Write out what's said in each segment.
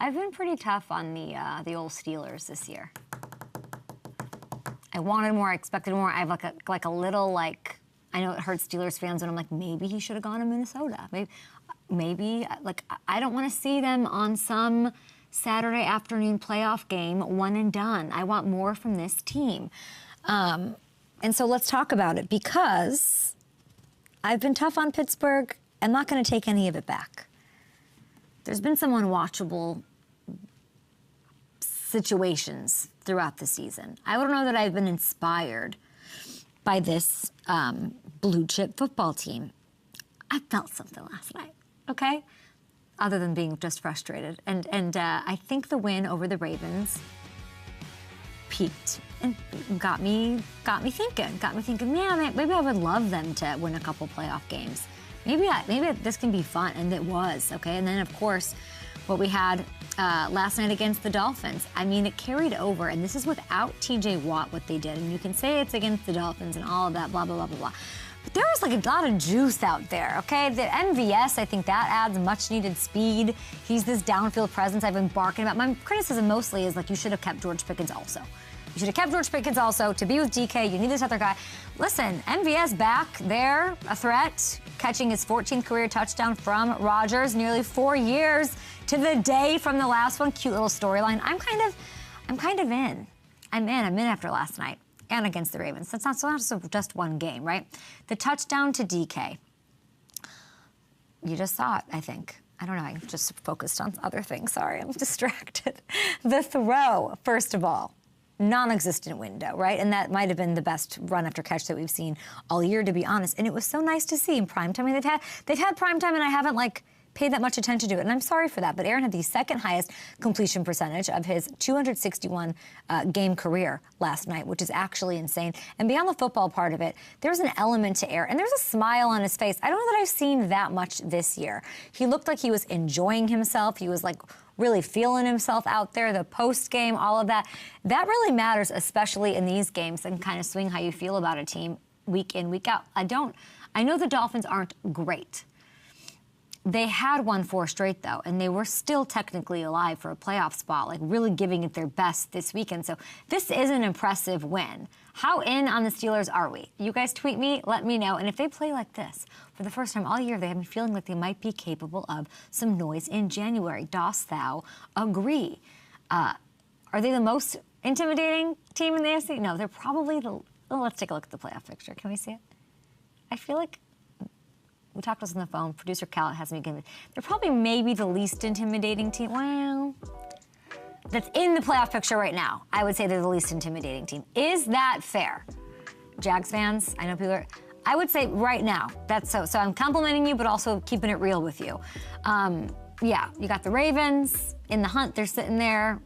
I've been pretty tough on the old Steelers this year. I wanted more, I expected more. I have like a little I know it hurts Steelers fans when I'm like, maybe he should have gone to Minnesota. Maybe I don't want to see them on some Saturday afternoon playoff game, one and done. I want more from this team. And so let's talk about it, because I've been tough on Pittsburgh. I'm not going to take any of it back. There's been some unwatchable situations throughout the season. I don't know that I've been inspired by this blue chip football team. I felt something last night, okay? Other than being just frustrated. And I think the win over the Ravens peaked and got me thinking, yeah, maybe I would love them to win a couple playoff games. Maybe this can be fun, and it was, okay? And then, of course, what we had last night against the Dolphins. I mean, it carried over, and this is without TJ Watt, what they did. And you can say it's against the Dolphins and all of that, blah, blah, blah, blah, blah. But there was a lot of juice out there, okay? The MVS, I think that adds much-needed speed. He's this downfield presence I've been barking about. My criticism mostly is, you should have kept George Pickens also. You should have kept George Pickens also. To be with DK, you need this other guy. Listen, MVS back there, a threat, catching his 14th career touchdown from Rodgers, nearly 4 years to the day from the last one. Cute little storyline. I'm kind of in. I'm in after last night and against the Ravens. That's not just one game, right? The touchdown to DK. You just saw it, I think. I don't know. I just focused on other things. Sorry, I'm distracted. The throw, first of all. Non-existent window, right? And that might have been the best run after catch that we've seen all year, to be honest. And it was so nice to see in primetime. I mean, they've had primetime, and I haven't paid that much attention to it, and I'm sorry for that. But Aaron had the second highest completion percentage of his 261 game career last night, which is actually insane. And beyond the football part of it, there's an element to Aaron, and there's a smile on his face. I don't know that I've seen that much this year. He looked like he was enjoying himself. He was really feeling himself out there, the post game, all of that. That really matters, especially in these games, and kind of swing how you feel about a team week in, week out. I know the Dolphins aren't great. They had won 4 straight, though, and they were still technically alive for a playoff spot, really giving it their best this weekend. So this is an impressive win. How in on the Steelers are we? You guys tweet me, let me know. And if they play like this for the first time all year, they have me feeling like they might be capable of some noise in January. Dost thou agree? Are they the most intimidating team in the AFC? No, they're probably let's take a look at the playoff picture. Can we see it? I feel like we talked to us on the phone. Producer Cal has me given. They're probably maybe the least intimidating team. Well, that's in the playoff picture right now. I would say they're the least intimidating team. Is that fair? Jags fans, I know people are. I would say right now, that's so. So I'm complimenting you, but also keeping it real with you. Yeah, you got the Ravens in the hunt. They're sitting there.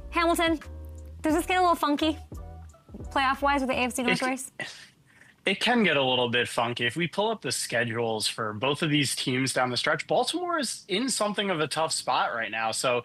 Hamilton, does this get a little funky playoff-wise with the AFC North race? It can get a little bit funky. If we pull up the schedules for both of these teams down the stretch, Baltimore is in something of a tough spot right now. So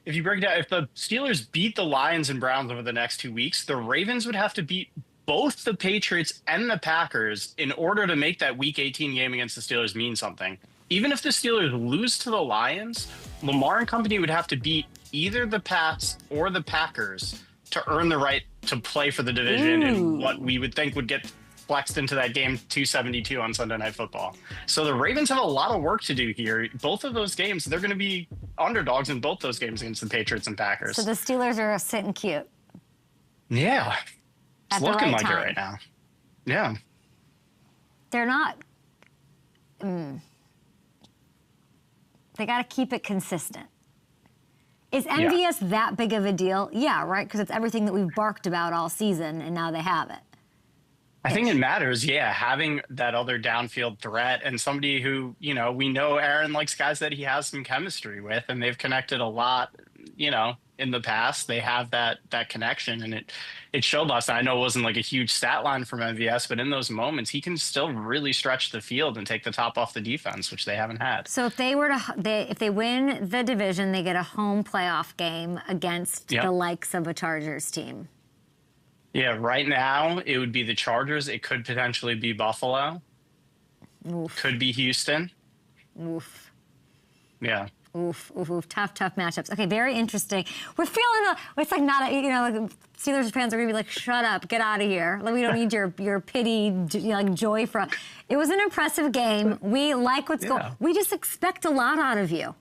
if you break down, if the Steelers beat the Lions and Browns over the next 2 weeks, the Ravens would have to beat both the Patriots and the Packers in order to make that Week 18 game against the Steelers mean something. Even if the Steelers lose to the Lions, Lamar and company would have to beat either the Pats or the Packers to earn the right to play for the division and what we would think would get flexed into that game 272 on Sunday Night Football. So the Ravens have a lot of work to do here. Both of those games, they're going to be underdogs in both those games against the Patriots and Packers. So the Steelers are sitting cute. Yeah. It's looking like it right now. Yeah. They're not. They got to keep it consistent. Is MVS that big of a deal? Yeah, right? Because it's everything that we've barked about all season, and now they have it. I think it matters, having that other downfield threat and somebody who, we know Aaron likes guys that he has some chemistry with, and they've connected a lot, in the past. They have that connection, and it showed last night. I know it wasn't a huge stat line from MVS, but in those moments, he can still really stretch the field and take the top off the defense, which they haven't had. So if they if they win the division, they get a home playoff game against the likes of a Chargers team. Yeah, right now it would be the Chargers. It could potentially be Buffalo. Oof. Could be Houston. Oof. Yeah. Oof, oof, oof. Tough matchups. Okay, very interesting. We're feeling, it's like not, like Steelers fans are going to be like, shut up, get out of here. Like, we don't need your pity, like joy from. It was an impressive game. We like what's going on. We just expect a lot out of you.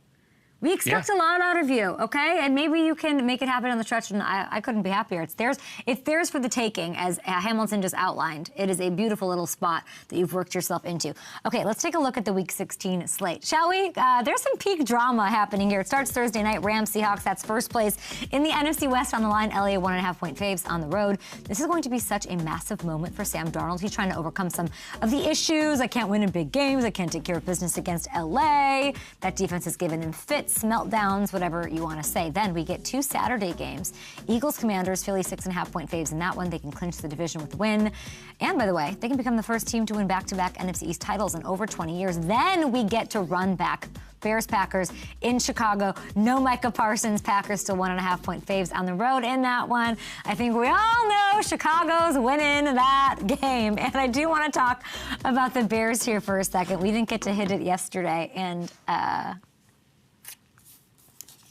We expect a lot out of you, okay? And maybe you can make it happen on the stretch, and I couldn't be happier. It's theirs for the taking, as Hamilton just outlined. It is a beautiful little spot that you've worked yourself into. Okay, let's take a look at the Week 16 slate, shall we? There's some peak drama happening here. It starts Thursday night, Rams, Seahawks. That's first place in the NFC West on the line. LA 1.5-point faves on the road. This is going to be such a massive moment for Sam Darnold. He's trying to overcome some of the issues. I can't win in big games. I can't take care of business against LA. That defense has given him fits, meltdowns, whatever you want to say. Then we get 2 Saturday games. Eagles, Commanders, Philly 6.5-point faves in that one. They can clinch the division with a win. And by the way, they can become the first team to win back-to-back NFC East titles in over 20 years. Then we get to run back Bears, Packers in Chicago. No Micah Parsons. Packers still 1.5-point faves on the road in that one. I think we all know Chicago's winning that game. And I do want to talk about the Bears here for a second. We didn't get to hit it yesterday. And,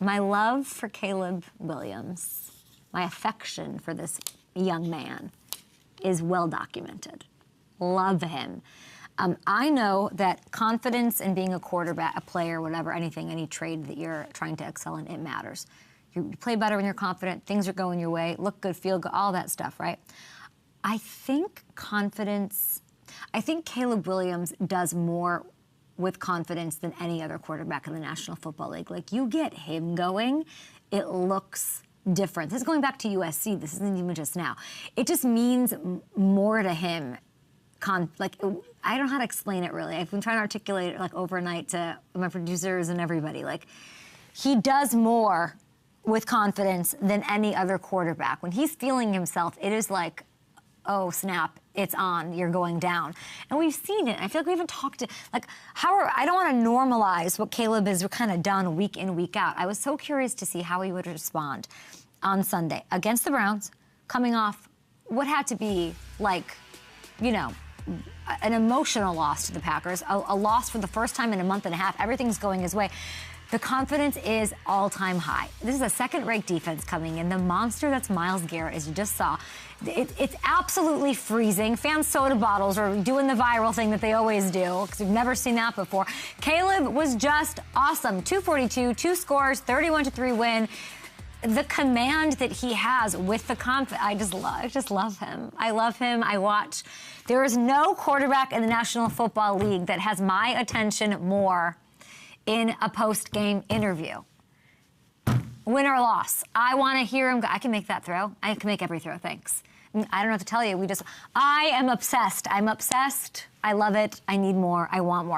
my love for Caleb Williams, my affection for this young man is well documented. Love him. I know that confidence in being a quarterback, a player, whatever, anything, any trade that you're trying to excel in, it matters. You play better when you're confident, things are going your way, look good, feel good, all that stuff, right? I think Caleb Williams does more with confidence than any other quarterback in the National Football League. Like, you get him going, it looks different. This is going back to USC. This isn't even just now. It just means more to him. I don't know how to explain it, really. I've been trying to articulate it, like, overnight to my producers and everybody. Like, he does more with confidence than any other quarterback. When he's feeling himself, it is like, oh, snap, it's on, you're going down. And we've seen it. I feel like we haven't talked to, like, I don't want to normalize what Caleb has kind of done week in, week out. I was so curious to see how he would respond on Sunday against the Browns, coming off what had to be, like, an emotional loss to the Packers, a loss for the first time in a month and a half. Everything's going his way. The confidence is all-time high. This is a second-rate defense coming in. The monster that's Myles Garrett, as you just saw, it's absolutely freezing. Fan soda bottles are doing the viral thing that they always do, because we've never seen that before. Caleb was just awesome. 242, 2 scores, 31-3 win. The command that he has with the confidence, I just love him. I love him. There is no quarterback in the National Football League that has my attention more in a post-game interview. Win or loss. I want to hear him go. I can make that throw. I can make every throw, thanks. I don't know what to tell you. I am obsessed. I'm obsessed. I love it. I need more. I want more.